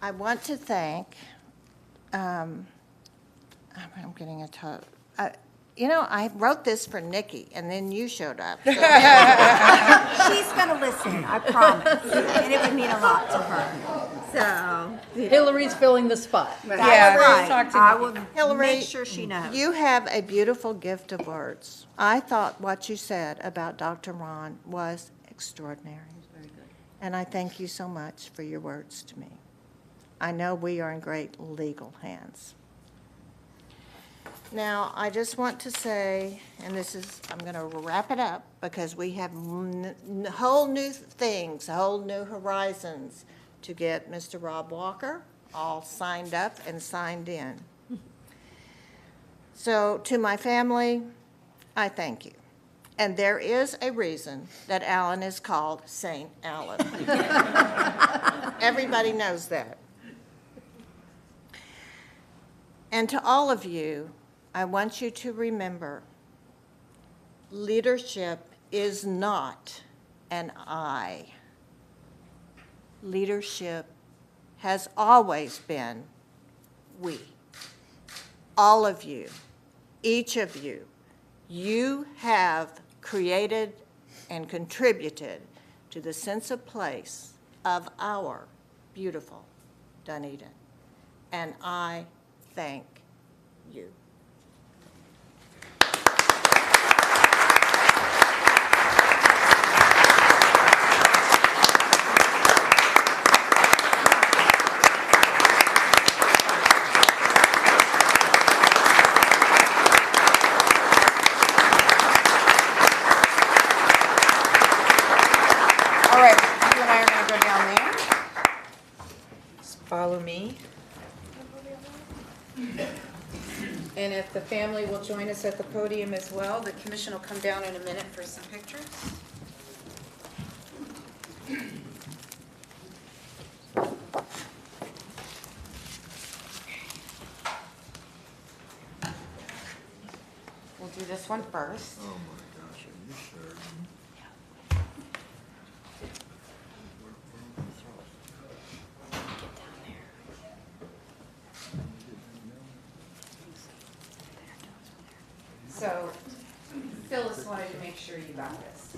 I want to thank, I'm getting a You know, I wrote this for Nikki, and then you showed up. So- She's going to listen, I promise. And it would mean a lot to her. So, Hillary's filling the spot. that's Yeah, right. talk to I will Hillary, make sure she knows. You have a beautiful gift of words. I thought what you said about Dr. Ron was extraordinary. And I thank you so much for your words to me. I know we are in great legal hands. Now, I just want to say, and this is, I'm going to wrap it up because we have whole new things, whole new horizons to get Mr. Rob Walker all signed up and signed in. So to my family, I thank you. And there is a reason that Alan is called St. Alan. Everybody knows that. And to all of you, I want you to remember, leadership is not an I. Leadership has always been we. All of you, each of you, you have created and contributed to the sense of place of our beautiful Dunedin. And I thank you. All right, you and I are going to go down there. Just follow me. And if the family will join us at the podium as well, the commission will come down in a minute for some pictures. We'll do this one first. Oh, my gosh, are you sure? So Phyllis wanted to make sure you got this.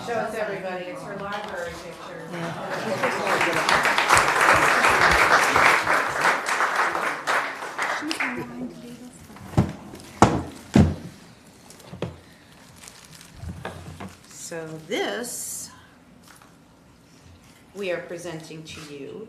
Show us everybody, it's her library picture. So this, we are presenting to you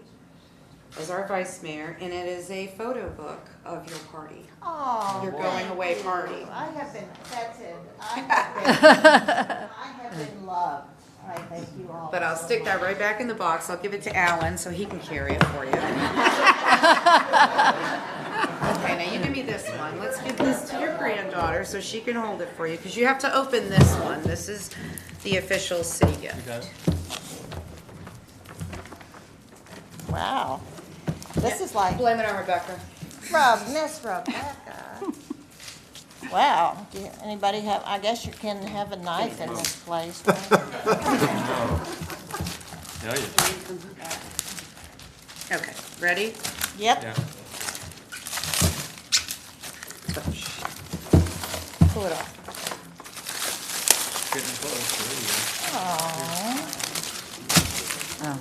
as our vice mayor, and it is a photo book of your party. Oh, Your going away party. I have been petted. I have been loved. I thank you all. But I'll so stick that much. right back in the box. I'll give it to Alan so he can carry it for you. Okay, now you give me this one. Let's give this to your granddaughter so she can hold it for you, because you have to open this one. This is the official city gift. Wow. This is like Blame it on Rebecca. Miss Rebecca. Wow. Do anybody have, I guess you can have a knife in this place. right? Yeah, yeah. Okay, ready? Yep. Yeah. Pull it off. Getting close. There you go.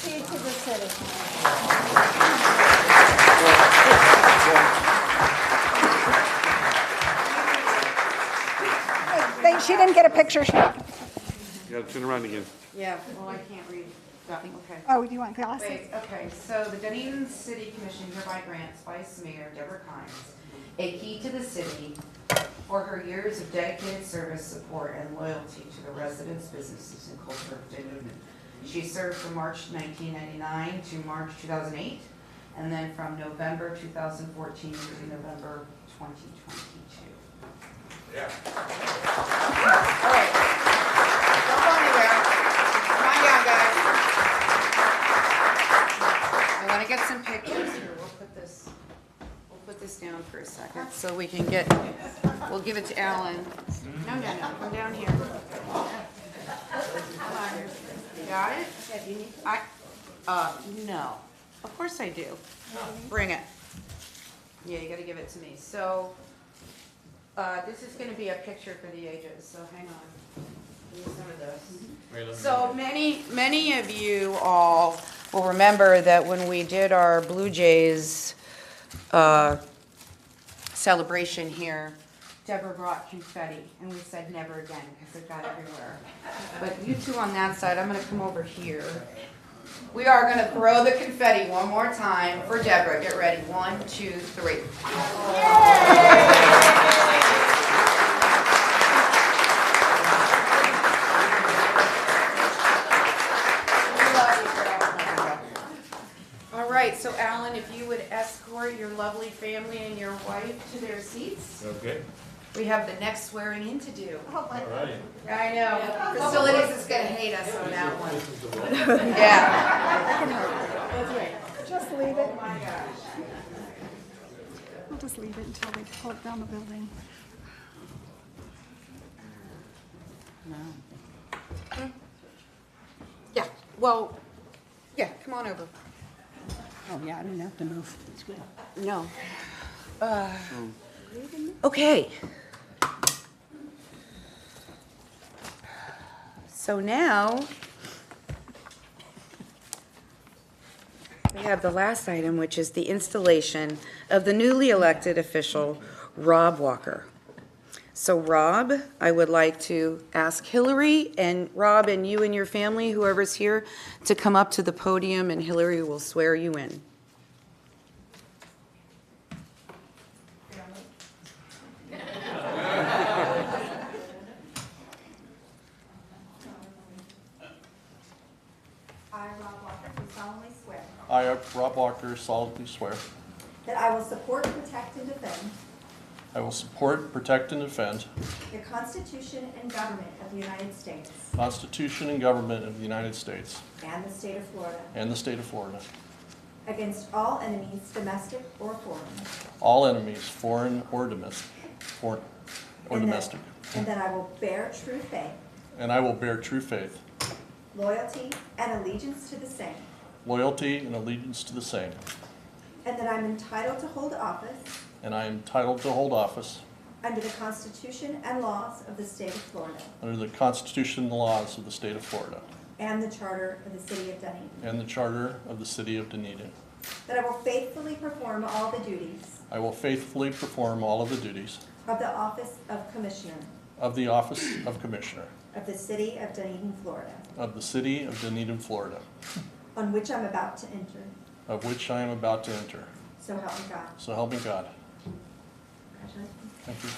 Key to the city. She didn't get a picture. You gotta turn around again. Yeah, well, I can't read that. Okay. Oh, do you want glasses? Wait, okay, so the Dunedin City Commission hereby grants Vice Mayor Deborah Kynes a key to the city for her years of dedicated service, support, and loyalty to the residents, businesses, and culture of Dunedin. She served from March 1999 to March 2008, and then from November 2014 to November 2022. Yeah. All right. Don't go anywhere. Come on down, guys. I want to get some pictures here. We'll put this down for a second so we can get, we'll give it to Alan. No, come down here. Come on. You got it? No. Of course I do. Bring it. Yeah, you gotta give it to me. So, this is gonna be a picture for the ages, so hang on. Give me some of this. So many of you all will remember that when we did our Blue Jays celebration here, Deborah brought confetti, and we said never again, because it got everywhere. But you two on that side, I'm gonna come over here. We are gonna throw the confetti one more time for Deborah. Get ready. 1, 2, 3. All right, so Alan, if you would escort your lovely family and your wife to their seats. Okay. We have the next swearing in to do. All right. I know. Facilities is gonna hate us on that one. Yeah. Just leave it. Oh my gosh. We'll just leave it until they pull it down the building. Yeah, well, yeah, come on over. Oh, yeah, I don't have to move. It's good. No. Okay. So now, we have the last item, which is the installation of the newly elected official, Rob Walker. So Rob, I would like to ask Hillary and Rob and you and your family, whoever's here, to come up to the podium, and Hillary will swear you in. I, Rob Walker, do solemnly swear I, Rob Walker, solemnly swear that I will support, protect, and defend I will support, protect, and defend the Constitution and government of the United States the Constitution and government of the United States and the state of Florida and the state of Florida, against all enemies, domestic or foreign. all enemies, foreign or domestic, And that I will bear true faith, and I will bear true faith, loyalty, and allegiance to the same. loyalty, and allegiance to the same, And that I am entitled to hold office and I am entitled to hold office under the Constitution and laws of the state of Florida under the Constitution and laws of the state of Florida and the charter of the city of Dunedin. and the charter of the city of Dunedin. That I will faithfully perform all the duties I will faithfully perform all of the duties of the office of Commissioner of the office of Commissioner of the city of Dunedin, Florida, of the city of Dunedin, Florida, on which I'm about to enter. of which I am about to enter. So help me God. So help me God. Congratulations. Thank you.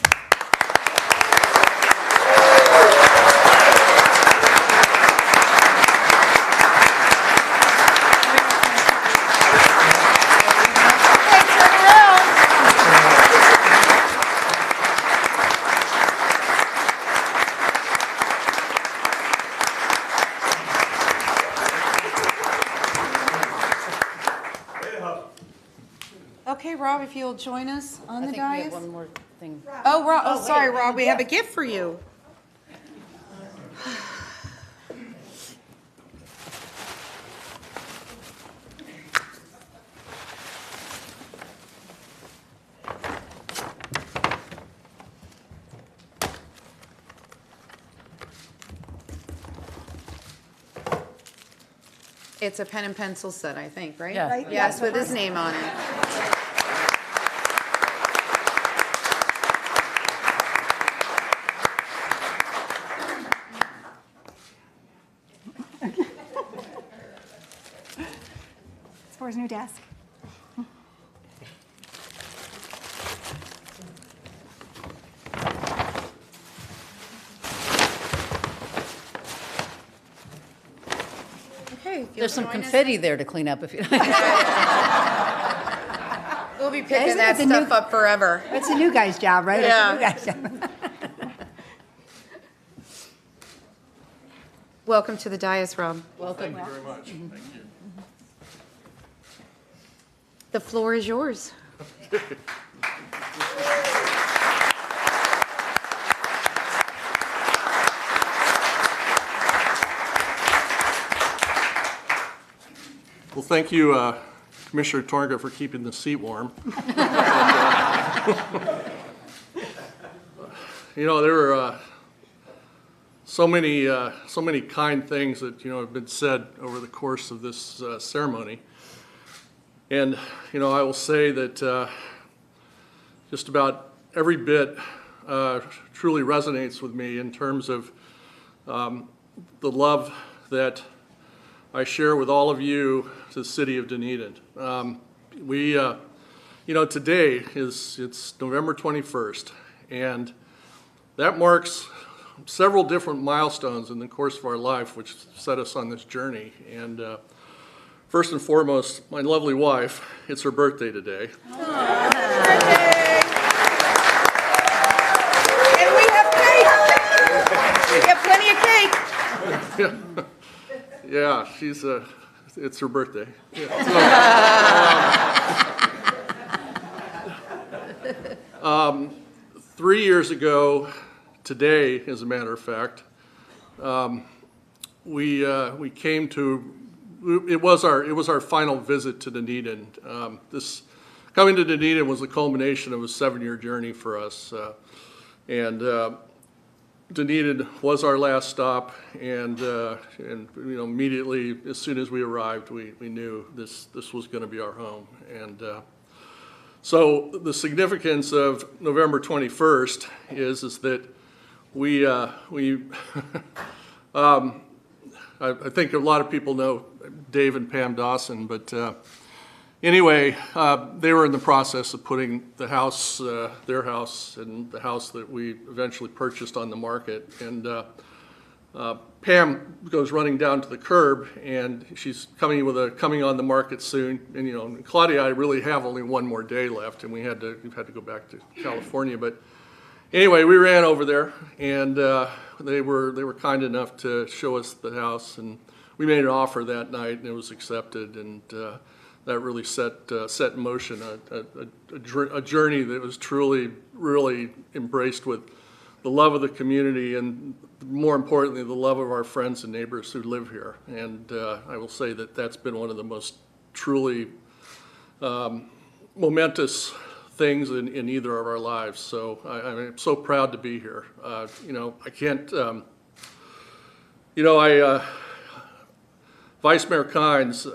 Okay, Rob, if you'll join us on the I think we dais. have one more thing. Oh, Rob, oh, wait, sorry, I have Rob, a we have a gift for you. It's a pen and pencil set, I think, right? Yeah. Right? Yes, with his name on it. It's for his new desk. Okay. if you'll There's some join us. confetti there to clean up if you like. We'll be picking Isn't it that the stuff new- up forever. It's a new guy's job, right? It's a Yeah. new guy's job. Welcome to the dais, Rob. Welcome. Thank you very much. Thank you. The floor is yours. Well, thank you, Commissioner Torga for keeping the seat warm. You know, there are so many kind things that, you know, have been said over the course of this ceremony. And, you know, I will say that just about every bit truly resonates with me in terms of the love that I share with all of you, the city of Dunedin. You know, today it's November 21st, and that marks several different milestones in the course of our life which set us on this journey. And first and foremost, my lovely wife, it's her birthday today. And we have cake. We have plenty of cake. Yeah, it's her birthday. Yeah. 3 years ago today, as a matter of fact, we came to, it was our final visit to Dunedin. Coming to Dunedin was the culmination of a 7-year journey for us. And Dunedin was our last stop, and you know, immediately as soon as we arrived, we knew this was going to be our home. And so the significance of November 21st is that I think a lot of people know Dave and Pam Dawson, but anyway, they were in the process of putting the house, their house, and the house that we eventually purchased on the market. And Pam goes running down to the curb, and she's coming on the market soon. And you know, Claudia, I really have only one more day left, and we've had to go back to California. But anyway, we ran over there, and they were kind enough to show us the house, and we made an offer that night, and it was accepted. And that really set in motion a journey that was truly, really embraced with the love of the community, and more importantly, the love of our friends and neighbors who live here. And I will say that that's been one of the most truly momentous things in either of our lives. So I'm so proud to be here. You know, I can't, you know, Vice Mayor Kynes,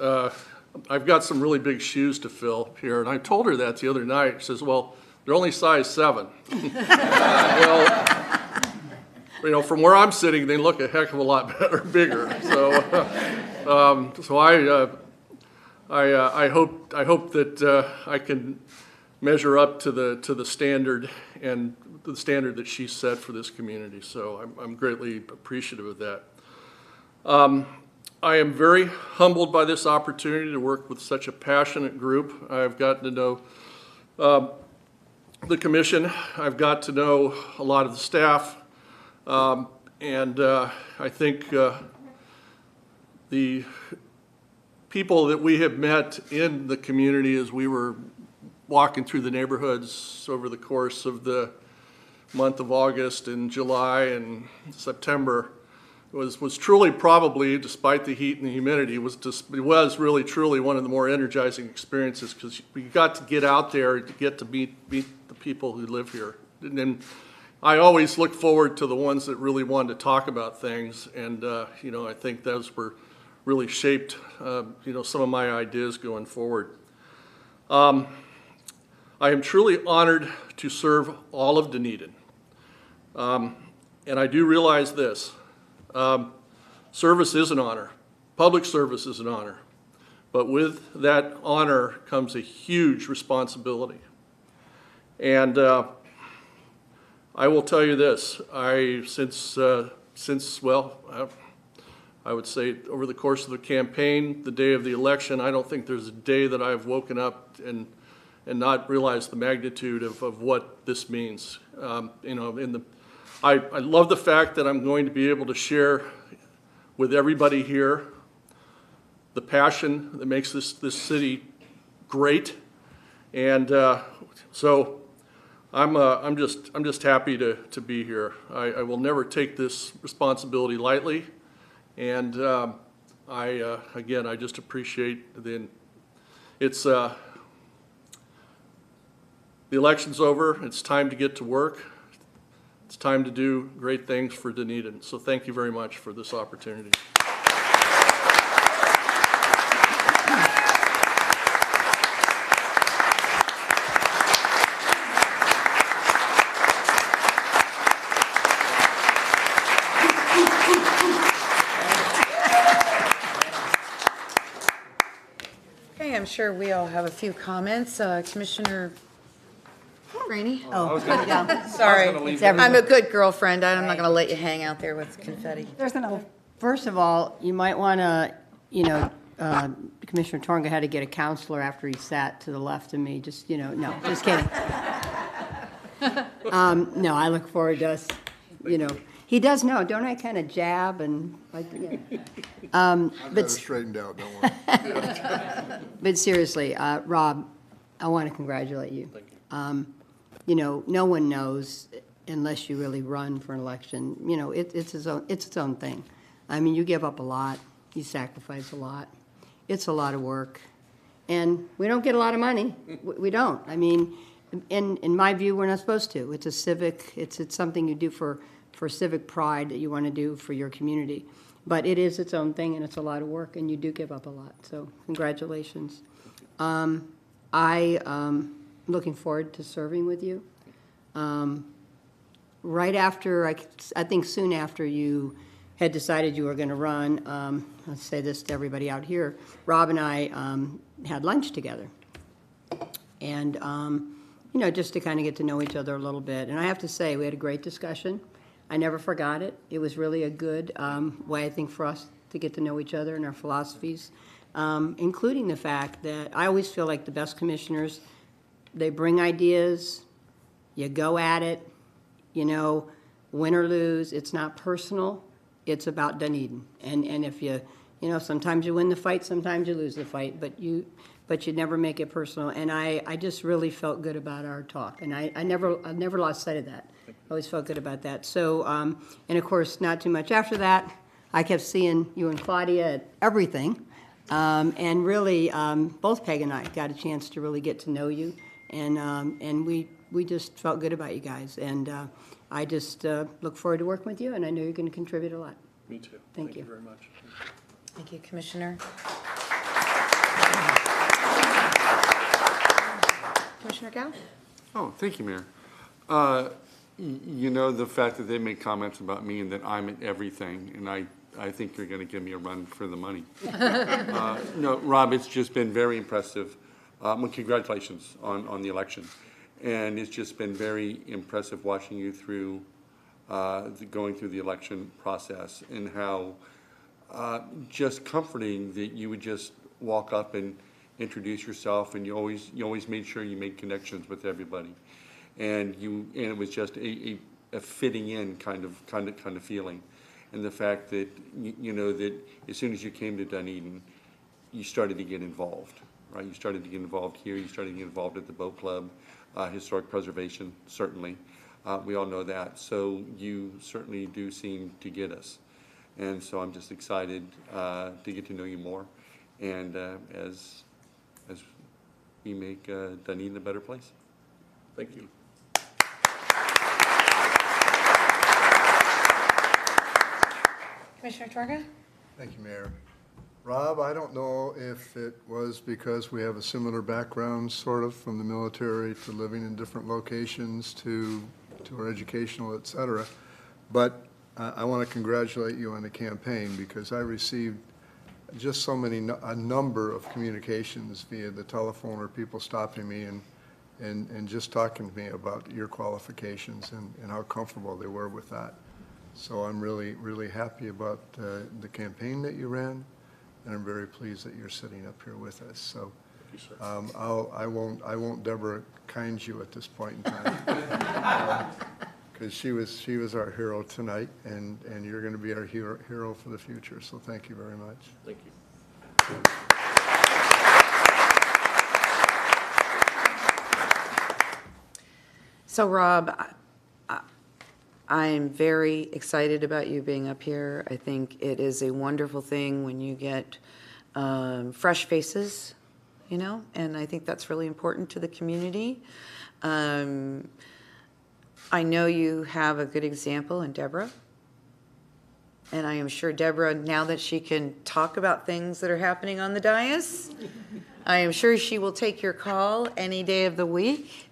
I've got some really big shoes to fill here, and I told her that the other night. She says, well, they're only size 7. Well, you know, from where I'm sitting, they look a heck of a lot bigger. So, so I hope that I can measure up to the standard and the standard that she set for this community. So I'm greatly appreciative of that. I am very humbled by this opportunity to work with such a passionate group. I've gotten to know the commission. I've got to know a lot of the staff. And I think the people that we have met in the community as we were walking through the neighborhoods over the course of the month of August and July and September was truly, probably, despite the heat and the humidity, it was really truly one of the more energizing experiences, because we got to get out there to get to meet the people who live here. And I always look forward to the ones that really wanted to talk about things, and you know, I think those were really shaped you know, some of my ideas going forward. I am truly honored to serve all of Dunedin, and I do realize this. Service is an honor. Public service is an honor. But with that honor comes a huge responsibility. And I will tell you this, well, I would say over the course of the campaign, the day of the election, I don't think there's a day that I've woken up and not realized the magnitude of what this means. You know, I love the fact that I'm going to be able to share with everybody here the passion that makes this city great, and so I'm just happy to be here. I will never take this responsibility lightly, and again, I just appreciate the it's, the election's over. It's time to get to work. It's time to do great things for Dunedin. So thank you very much for this opportunity. Okay, I'm sure we all have a few comments. Commissioner Rainey? Oh, Sorry, It's everyone. I'm a good girlfriend. I'm not going to let you hang out there with confetti. There's another. First of all, you might want to, Commissioner Torga had to get a counselor after he sat to the left of me, just, no, just kidding. No, I look forward to us, he does know, don't I kind of jab and like, I've got it straightened out, don't worry. But seriously, Rob, I want to congratulate you. Thank you. No one knows unless you really run for an election. It's its own thing. I mean, you give up a lot, you sacrifice a lot. It's a lot of work, and we don't get a lot of money. We don't. I mean, in my view, we're not supposed to. It's a civic. It's something you do for civic pride that you want to do for your community. But it is its own thing, and it's a lot of work, and you do give up a lot. So congratulations. Looking forward to serving with you. Right after, I think soon after you had decided you were going to run, let's say this to everybody out here, Rob and I had lunch together. And, just to kind of get to know each other a little bit. And I have to say, we had a great discussion. I never forgot it. It was really a good way, I think, for us to get to know each other and our philosophies, including the fact that I always feel like the best commissioners, they bring ideas, you go at it, win or lose, it's not personal, it's about Dunedin. And if sometimes you win the fight, sometimes you lose the fight, but you never make it personal. And I just really felt good about our talk, and I never lost sight of that. I always felt good about that. So, and of course, not too much after that, I kept seeing you and Claudia at everything. And really, both Peg and I got a chance to really get to know you. And we just felt good about you guys. And I just look forward to working with you, and I know you're going to contribute a lot. Me too. Thank you very much. Thank you, Commissioner. Commissioner Gao? Oh, thank you, Mayor. The fact that they made comments about me and that I'm at everything, and I think you're going to give me a run for the money. No, Rob, it's just been very impressive. Well, congratulations on the election. And it's just been very impressive watching you through going through the election process, and how just comforting that you would just walk up and introduce yourself, and you always made sure you made connections with everybody, and it was just a fitting in kind of feeling, and the fact that that as soon as you came to Dunedin, you started to get involved, right? You started to get involved here. You started to get involved at the boat club, historic preservation, certainly. We all know that. So you certainly do seem to get us, and so I'm just excited to get to know you more, and as we make Dunedin a better place. Thank you. Commissioner Torga? Thank you, Mayor. Rob, I don't know if it was because we have a similar background, sort of, from the military to living in different locations to our educational, et cetera, but I want to congratulate you on the campaign, because I received just a number of communications via the telephone, or people stopping me and just talking to me about your qualifications and how comfortable they were with that. So I'm really, really happy about the campaign that you ran, and I'm very pleased that you're sitting up here with us. So I won't Deborah Kynes you at this point in time, because she was our hero tonight, and you're going to be our hero for the future. So thank you very much. Thank you. So, Rob, I'm very excited about you being up here. I think it is a wonderful thing when you get fresh faces, you know, and I think that's really important to the community. I know you have a good example in Deborah. And I am sure Deborah, now that she can talk about things that are happening on the dais, I am sure she will take your call any day of the week.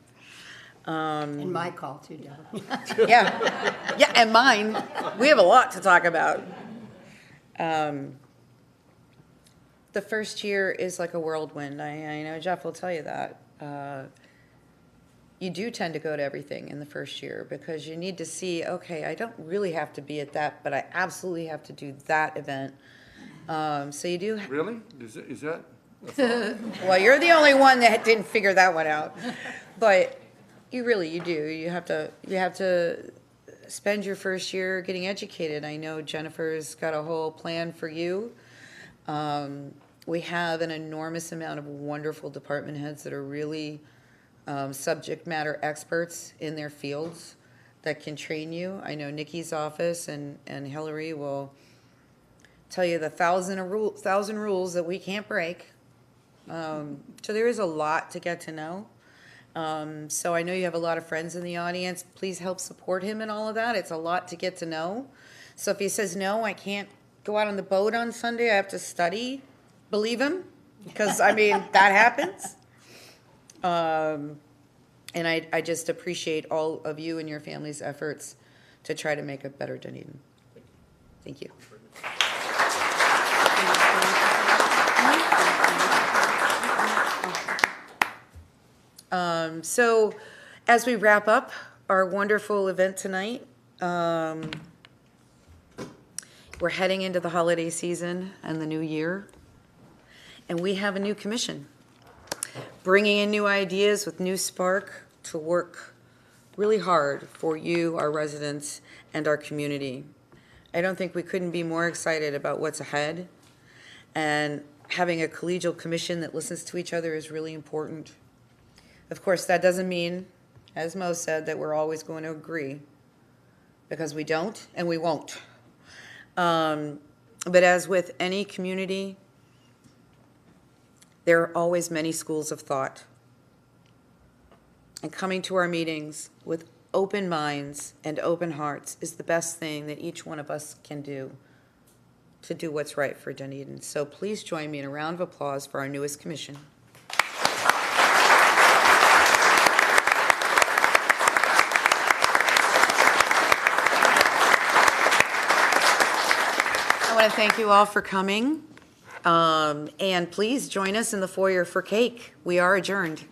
And my call too, Deborah. Yeah, yeah, and mine. We have a lot to talk about. The first year is like a whirlwind. I know Jeff will tell you that. You do tend to go to everything in the first year because you need to see, okay, I don't really have to be at that, but I absolutely have to do that event. So you do. Really? Is that? Well, you're the only one that didn't figure that one out. But you do. You have to spend your first year getting educated. I know Jennifer's got a whole plan for you. We have an enormous amount of wonderful department heads that are really subject matter experts in their fields that can train you. I know Nikki's office and Hillary will tell you the 1,000 rules that we can't break. So there is a lot to get to know. So I know you have a lot of friends in the audience. Please help support him in all of that. It's a lot to get to know. So if he says, no, I can't go out on the boat on Sunday, I have to study, believe him, because, I mean, that happens. And I just appreciate all of you and your family's efforts to try to make a better Dunedin. Thank you. So as we wrap up our wonderful event tonight, we're heading into the holiday season and the new year, and we have a new commission, bringing in new ideas with new spark to work really hard for you, our residents, and our community. I don't think we couldn't be more excited about what's ahead, and having a collegial commission that listens to each other is really important. Of course, that doesn't mean, as Mo said, that we're always going to agree, because we don't and we won't. But as with any community, there are always many schools of thought. And coming to our meetings with open minds and open hearts is the best thing that each one of us can do to do what's right for Dunedin. So please join me in a round of applause for our newest commission. I want to thank you all for coming. And please join us in the foyer for cake. We are adjourned.